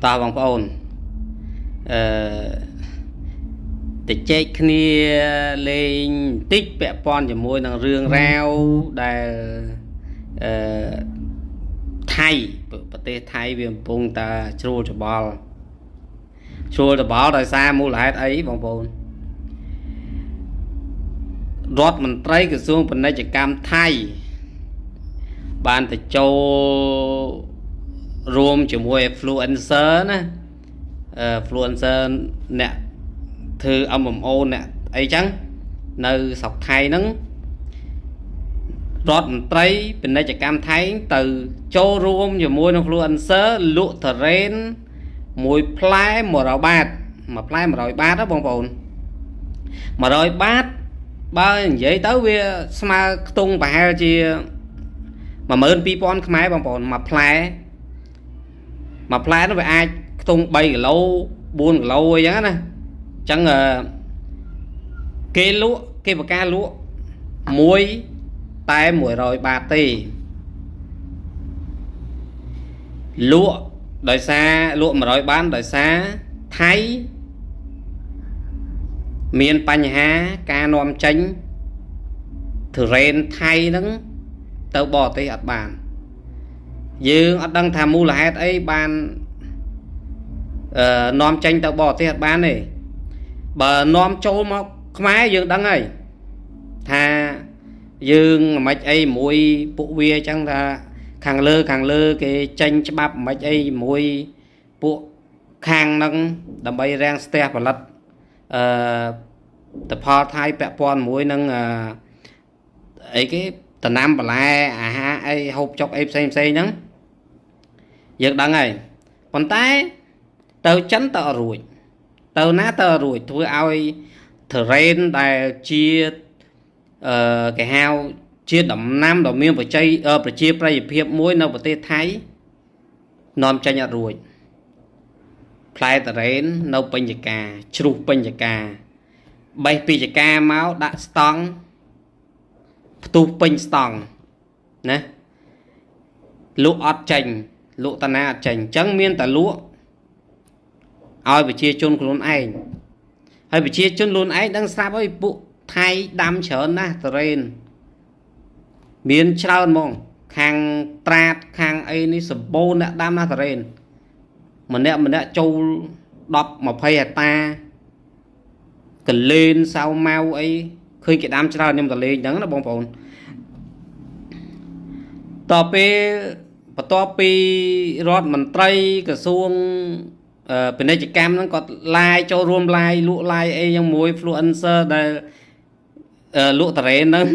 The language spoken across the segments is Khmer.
ตาบางปอนเอ่อติดเจ๊กนี่เลยติ๊กแปะปอนจะมวยนังเรื่องแล้วได้เอ่อไทยประเทศไทยเวียงปงตาชูจะบอลชูจะบอลโดยซามูลหลายไอ้บางปอนรถมันไตรกระทรวงปนิจกรรมไทยบ้านแต่โจรวมจะมวยฟลูเอนเซอร์นะฟลูเอนเซอร์เนี่ยคือเอาหม่อมโอเนี่ยไอ้จังในสอกไทยนั้นรถไตรเป็นในจักรรมไทยtừโจรวมอยู่มวยน้องฟลูเอนเซอร์ลุทเรนมวยพลายหมดเราบาทmàพลายหมดเราบาทđóបងប្អូន100 បាតបើនិយាយទៅវាស្មើខ្ទង់ប្រហែលជា12000ខ្មែរបងប្អូនមួយផ្លែនោះវាអាចខ្ទង់3គីឡូ4គីឡូអីចឹងណាចឹងគេលក់គេប្រកាសលក់មួយតែ100 បាតទេលក់ដោយសារលក់100 បានដោយសារថៃមានបញ្ហាការនាំចេញទុរេនថៃហ្នឹងទៅបរទេសអត់បានយើងអត់ដឹងថាមូលហេតុអីបាននាំចេញទៅបរទេសអត់បានទេបើនាំចូលមកខ្មែរយើងដឹងហើយថាយើងមិនអីមួយពួកវាអញ្ចឹងថាខាងលើគេចេញច្បាប់មិនអីមួយពួកខាងហ្នឹងដើម្បីរាំងស្ទះផលិតតផលថៃពាក់ព័ន្ធមួយនឹងអីគេតំណាំបន្លែអាហារអីហូបចុកអីផ្សេងហ្នឹងយើងដឹងហើយប៉ុន្តែទៅចិនទៅអត់រួចទៅណាទៅអត់រួចធ្វើឲ្យterrain ដែលជាគេហៅជាដំណាំដ៏មានប្រជាប្រិយភាពមួយនៅប្រទេសថៃនាំចេញអត់រួចផ្លែ terrain នៅពេញចកាជ្រុះពេញចកាបេះពីចកាមកដាក់ស្តង់ផ្ទុះពេញស្តង់ណាលក់អត់ចេញលក់តាណាអត់ចេញអញ្ចឹងមានតែលក់ឲ្យប្រជាជនខ្លួនឯងហើយប្រជាជនខ្លួនឯងដឹងស្រាប់ហើយពួកថៃដាំច្រើនណាស់តរ៉េនមានច្រើនហ្មងខាងត្រាតខាងអីនេះសម្បូរអ្នកដាំណាស់តរ៉េនម្នាក់ចូល10 20ហិកតាកលេនសៅម៉ៅអីឃើញគេដាំច្រើនខ្ញុំទៅលេងហ្នឹងណាបងប្អូនតពេលបន្ទាប់ពីរដ្ឋមន្ត្រីក្រសួងពាណិជ្ជកម្មហ្នឹងគាត់ឡាយចូលរួមឡាយលក់ឡាយអីយ៉ាងមួយ influencer ដែលលក់តរ៉េនហ្នឹង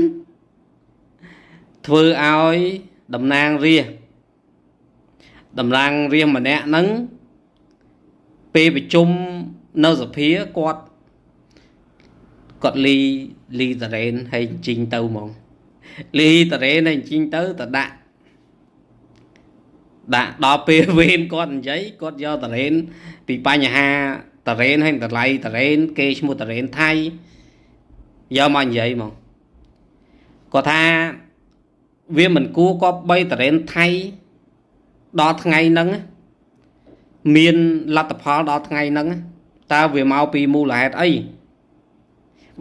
ធ្វើឲ្យតំណាងរាស្ត្រម្នាក់ហ្នឹងពេលប្រជុំនៅសភាគាត់លីតរ៉េនហើយជីងទៅហ្មងលីតរ៉េនហើយជីងទៅដាក់ដល់ពេលវេនគាត់និយាយគាត់យកតរ៉េនពីបញ្ហាតរ៉េនហើយតម្លៃតរ៉េនគេឈ្មោះតរ៉េនថៃយកមកនិយាយហ្មងគាត់ថាវាមិនគួរគប្បីតរ៉េនថៃដល់ថ្ងៃហ្នឹងមានលទ្ធផលដល់ថ្ងៃហ្នឹងតើវាមកពីមូលហេតុអី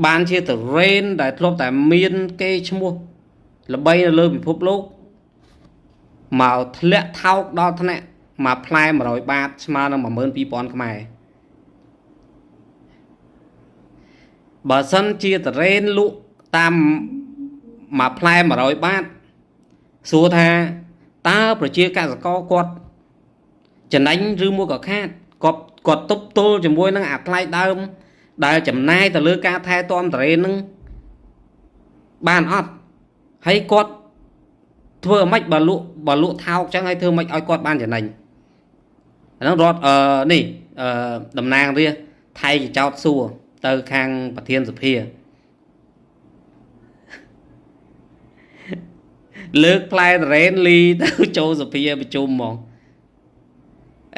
បានជាតរ៉េនដែលធ្លាប់តែមានគេឈ្មោះល្បីនៅលើពិភពលោកមកធ្លាក់ថោកដល់ថ្នាក់មកផ្លែ100 បាតស្មើនឹង12000ខ្មែរបើសិនជាតរ៉េនលក់តាមមកផ្លែ100 បាតសួរថាតើប្រជាកសិករគាត់ចំណេញឬមួយក៏ខាតគាត់ទប់ទល់ជាមួយនឹងអាថ្លៃដើមដែលចំណាយទៅលើការថែទាំតរ៉េនហ្នឹងបានអត់ហើយគាត់ធ្វើឲ្យម៉េចបើលក់ថោកចឹងហើយធ្វើម៉េចឲ្យគាត់បានចំណេញអាហ្នឹងរដ្ឋនេះតំណាងរាស្ត្រថៃចោតសួរទៅខាងប្រធានសភាលើកផ្លែតរ៉េនលីទៅចូលសភាប្រជុំហ្មង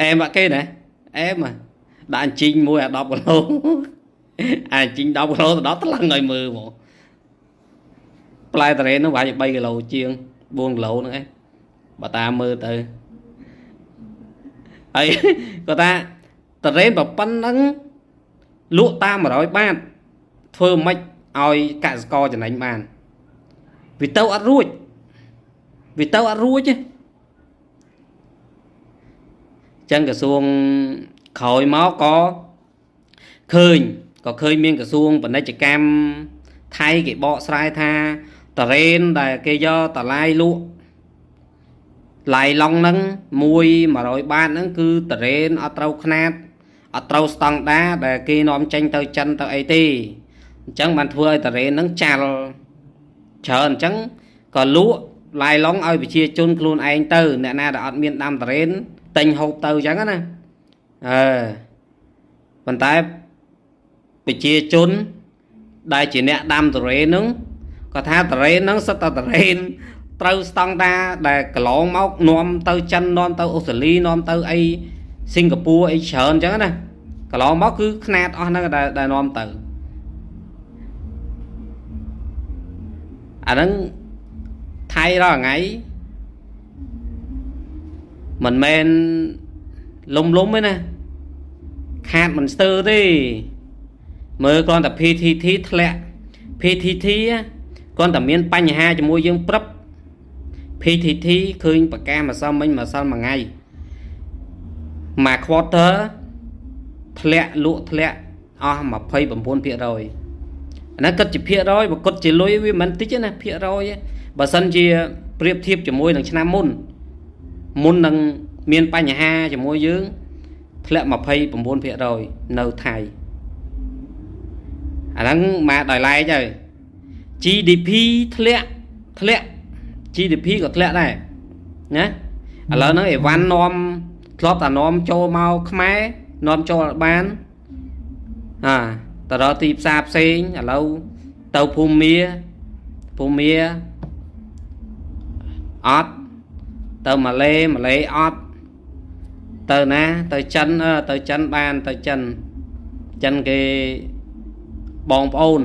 អែមអត់គេណាអែមដាក់អញ្ជីងមួយអា10 គីឡូអញ្ជីង10 គីឡូទៅដល់ថ្លឹងឲ្យមើលហ្មងផ្លែតរ៉េនហ្នឹងប្រហែលជា3 គីឡូជាង4 គីឡូហ្នឹងឯងបើតាមមើលទៅ ហើយគាត់ថាតរ៉េនប្រប៉ុណ្ណឹងលក់តាម100 បាតធ្វើម៉េចឲ្យកសិករចំណេញបានវាទៅអត់រួចទេចឹងក្រសួងក្រោយមកក៏ឃើញមានក្រសួងពាណិជ្ជកម្មថៃគេបកស្រាយថាតរ៉េនដែលគេយកតម្លៃលក់ឡាយឡុងហ្នឹង100 បាតហ្នឹងគឺតរ៉េនអត់ត្រូវຂ្នាតអត់ត្រូវស្តង់ដារដែលគេនាំចេញទៅចិនទៅអីទេអញ្ចឹងបានធ្វើឲ្យតរ៉េនហ្នឹងចាល់ច្រើនអញ្ចឹងក៏លក់ឡាយឡុងឲ្យប្រជាជនខ្លួនឯងទៅអ្នកណាដែលអត់មានដាំតរ៉េនទិញហូបទៅអញ្ចឹងណាប៉ុន្តែប្រជាជនដែលជាអ្នកដាំតរ៉េនហ្នឹងគាត់ថាតរ៉េនហ្នឹងសិតតែតរ៉េនត្រូវស្តង់ដារដែលកន្លងមកនាំទៅចិននាំទៅអូស្ត្រាលីនាំទៅអីសិង្ហបុរីអីច្រើនអញ្ចឹងណាកន្លងមកគឺຂ្នាតអស់ហ្នឹងដែលនាំទៅអាហ្នឹងថៃរាល់ថ្ងៃមិនមែនលំទេណាខាតមិនស្ទើរទេមើលគ្រាន់តែ PTT ធ្លាក់ PTT គ្រាន់តែមានបញ្ហាជាមួយយើងព្រឹប PTT ឃើញប្រកាសម្សិលមិញម្សិលមួយថ្ងៃមួយ quarter ធ្លាក់លក់ធ្លាក់អស់ 29% អាហ្នឹងគិតជាភាគរយបើគិតជាលុយវាមិនតិចទេណាភាគរយបើសិនជាប្រៀបធៀបជាមួយនឹងឆ្នាំមុននឹងមានបញ្ហាជាមួយយើងធ្លាក់ 29% នៅថៃអាហ្នឹងមកដោយឡែកហើយ GDP ធ្លាក់ GDP ក៏ធ្លាក់ដែរណាឥឡូវហ្នឹងអីវ៉ាន់នាំធ្លាប់តែនាំចូលមកខ្មែរនាំចូលអត់បានទៅរកទីផ្សារផ្សេងឥឡូវទៅភូមាអត់ទៅម៉ាឡេអត់ទៅណាទៅចិនបានទៅចិនគេបងប្អូន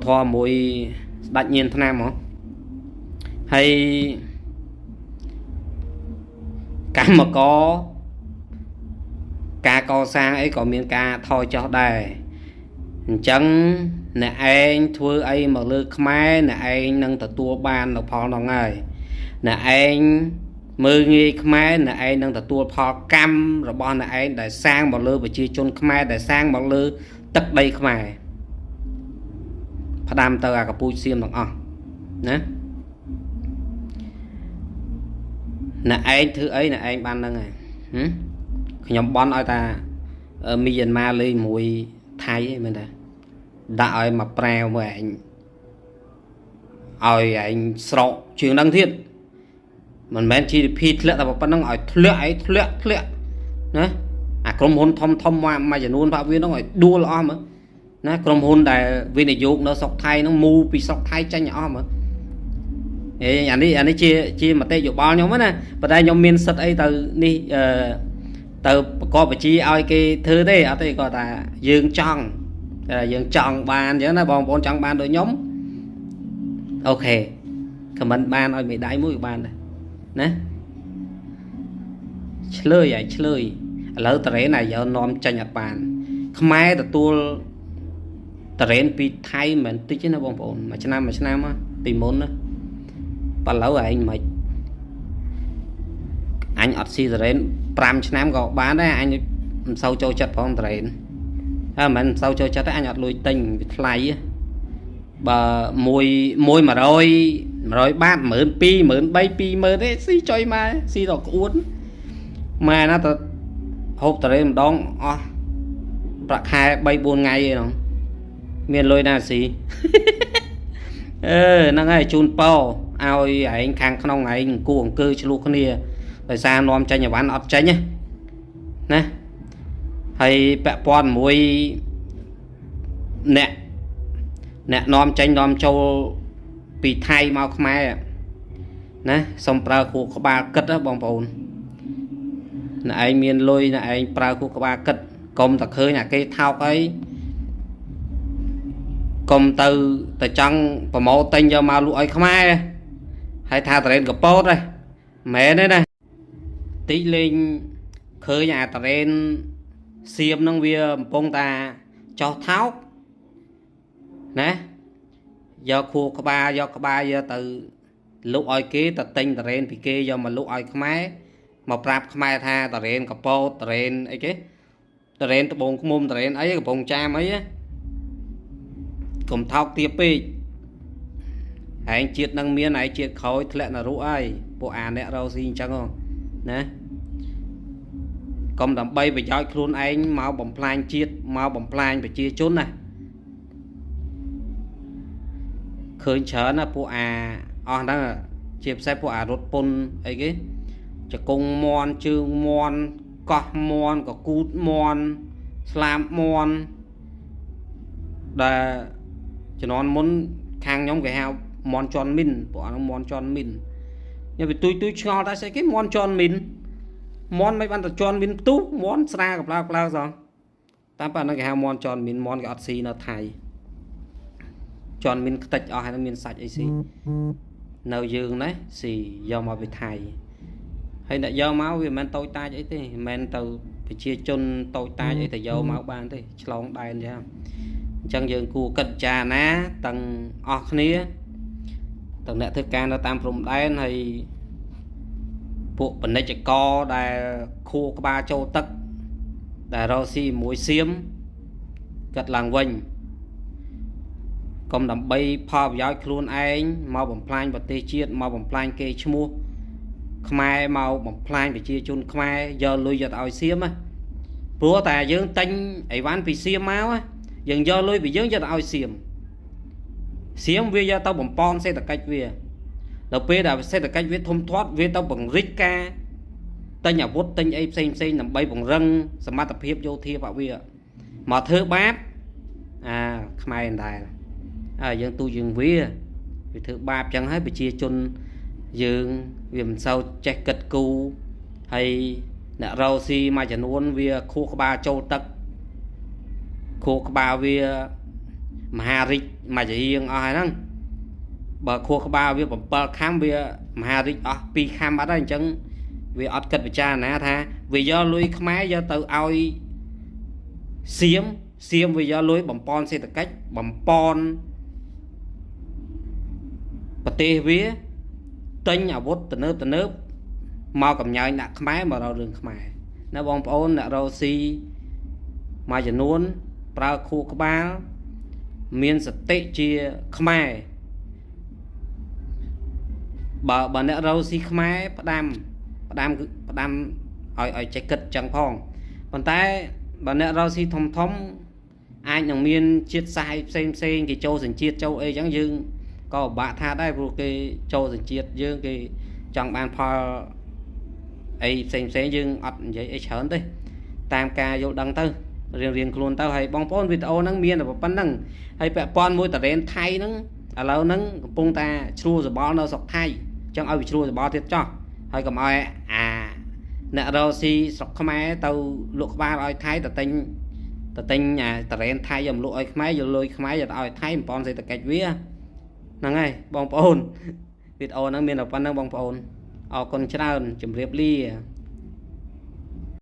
ធွာមួយស្ដាច់ញៀនថ្នាំហ៎ហើយកម្មករការកសាងអីក៏មានការថយចុះដែរអញ្ចឹងអ្នកឯងធ្វើអីមកលើខ្មែរអ្នកឯងនឹងទទួលបាននៅផលនោះហើយអ្នកឯងមើលងាយខ្មែរអ្នកឯងនឹងទទួលផលកម្មរបស់អ្នកឯងដែលសាងមកលើប្រជាជនខ្មែរដែលសាងមកលើទឹកដីខ្មែរផ្ដាំទៅអាកពូជសៀមទាំងអស់ណាអ្នកឯងធ្វើអីអ្នកឯងបានហ្នឹងហើយខ្ញុំបន់ឲ្យតាមីយ៉ាន់ម៉ាលេងមួយថៃឯងមែនតាដាក់ឲ្យមកប្រាវមើលឯងឲ្យឯងស្រកជើងហ្នឹងទៀតមិនមែន GDP ធ្លាក់តែប៉ុណ្្នឹងឲ្យធ្លាក់ណាអាក្រុមហ៊ុនធំមួយចំនួនផាក់វាហ្នឹងឲ្យដួលអស់មើលណាក្រុមហ៊ុនដែលវិនិយោគនៅស្រុកថៃហ្នឹងមូពីស្រុកថៃចេញអស់មើលអានេះជាមតិយោបល់ខ្ញុំណាប៉ុន្តែខ្ញុំមានសិទ្ធអីទៅនេះទៅប្រកបវិជ្ជាឲ្យគេធ្វើទេអត់ទេគាត់ថាយើងចង់បានអញ្ចឹងណាបងប្អូនចង់បានដូចខ្ញុំអូខេខមមិនបានឲ្យមេដៃមួយក៏បានដែរណាឆ្លើយឥឡូវតរ៉េនឲ្យយកនាំចេញអត់បានខ្មែរទទួលតរ៉េនពីថៃមិនតិចទេណាបងប្អូនមួយឆ្នាំពីមុនណាបើឥឡូវឯងមិនអញអត់ស៊ីតរ៉េន5 ឆ្នាំក៏បានដែរអញមិនសូវចូលចិត្តផងតរ៉េនមិនសូវចូលចិត្តទេអញអត់លួចទិញវាថ្លៃបើ100 បាត 12000 13000 20000ទេស៊ីចុយមកស៊ីដល់ក្អួតម៉ែណាទៅហូបតរ៉េនម្ដងអស់ប្រាក់ខែ 3-4 ថ្ងៃឯងមានលុយណាស៊ីហ្នឹងហើយជូនប៉ោឲ្យឯងខាងក្នុងឯងអង្គអង្គើឆ្លោះគ្នាដោយសារនាំចេញអីវ៉ាន់អត់ចេញណាហើយពាក់ព័ន្ធមួយអ្នកនាំចេញនាំចូលពីថៃមកខ្មែរណាសូមប្រើខួរក្បាលគិតបងប្អូនអ្នកឯងមានលុយអ្នកឯងប្រើខួរក្បាលគិតកុំតែឃើញអាគេថោកអីកុំទៅចង់ប្រម៉ូទិញយកមកលក់ឲ្យខ្មែរហើយថាតរ៉េនកប៉ោតហ្នឹងមែនទេណា tí lên khơi nhà tà rên xiêm nâng vía bông ta cho tháo nè do khu các ba do từ lúc oi kế tà tinh tà rên bị kê do mà lúc oi khmái mà prap khmái tha tà rên cặp bô tà rên ấy chứ tà rên tà bông mồm tà rên ấy cái bông cha mấy á cùng thao tiếp đi anh chiết năng miên này chiết khói lẹ là rũ ai bộ nè rau xin chẳng không nè còn đầm bay về dõi luôn anh mau bấm plan chiết mau bấm plan về chia chốn này khơi chớ là bộ on đó là chiếp xe bộ rốt pôn ấy cái cho công mon chương mon cọp mon có cút mon slam mon là cho nó muốn khang nhóm cái hao mon tròn min bỏ nó mon tròn min nhưng vì tôi cho ta sẽ cái mon tròn min mon mấy bạn là tròn min tú món xa gặp lao rồi ta bạn nó cái hao mon tròn min mon cái xì nó thầy tròn min tạch ở hay là min sạch ấy xì nào dương đấy xì do mà bị thầy hay là do máu vì men tôi ta vậy thì men từ bị chia chôn tôi ta vậy thì do máu ban thì lòng đài nha chẳng dường cù cật trà ná tầng ọt nia tầng nẹ thức can nó tam rùm đáy hay bộ bệnh này chạy co đài khu có ba châu tắc đài rau xì muối xiêm cật làng vinh còn đầm bay phò giáo luôn anh mau bấm plan và tê chiết mau bấm plan kê chmua khmai mau bấm plan về chia chun khmai giờ lui giờ tao xiêm á bữa ta dương tanh ấy ván vì xiêm máu á dần do lui bị dương cho tao xiêm vì do tao bấm pon xe tập cách về đầu p là xe tập cách viết thông thoát viết tao bằng rica tay nhà vút tay ấy xem nằm bay bằng răng smart tập hiệp vô thi vào việc mà thơ bát khmai đài dân tu dương vía vì thứ ba chẳng hết bị chia chun dương viêm sau check cất cu hay nè rau xi mà chẳng uốn vía khu ba châu tắc khu ba vía mà rít mà chỉ riêng ai năng bà khu ba vía bẩm khám vía mà rít pi khám ở đây chẳng vì ọt cất bị cha nè tha vì do lui khmái do từ ao xiêm vì do lui bẩm pon xe tập cách bẩm pon và tê vía tinh ở vút từ nước mau cầm nhai nặng khmái mà đâu đường khmái nó bong ôn nè rau xi mà chỉ nuôn pra khu các ba miền sạch tệ chia khmái bà nè rau xi khmái đam ở chạy kịch chẳng phong còn tay bà nè rau xi thông ai nhằng miền chiết sai xem cái châu dần chiết châu ấy chẳng dưng có bạn tha đây vô cái châu dần chiết dương cái trong ban pho ấy xem dương ọt vậy ấy chớn đấy tam ca vô đăng tư riêng luôn tao hay bong pon video nắng miên là một bắn nắng hay bẹ pon môi tờ đen thay nắng à lâu nắng bung ta chua rồi bao nó sọc thay trong ai bị chua rồi bao thiệt cho hay cầm ai nè đâu si sọc khmai tao luộc ba ai thay tờ tinh nhà tờ đen thay dầm luộc ai khmai giờ lôi khmai giờ ai thay pon gì tờ cách vía năng ngay bong pon video nắng miên là bắn nắng bong pon con trao chấm riệp ly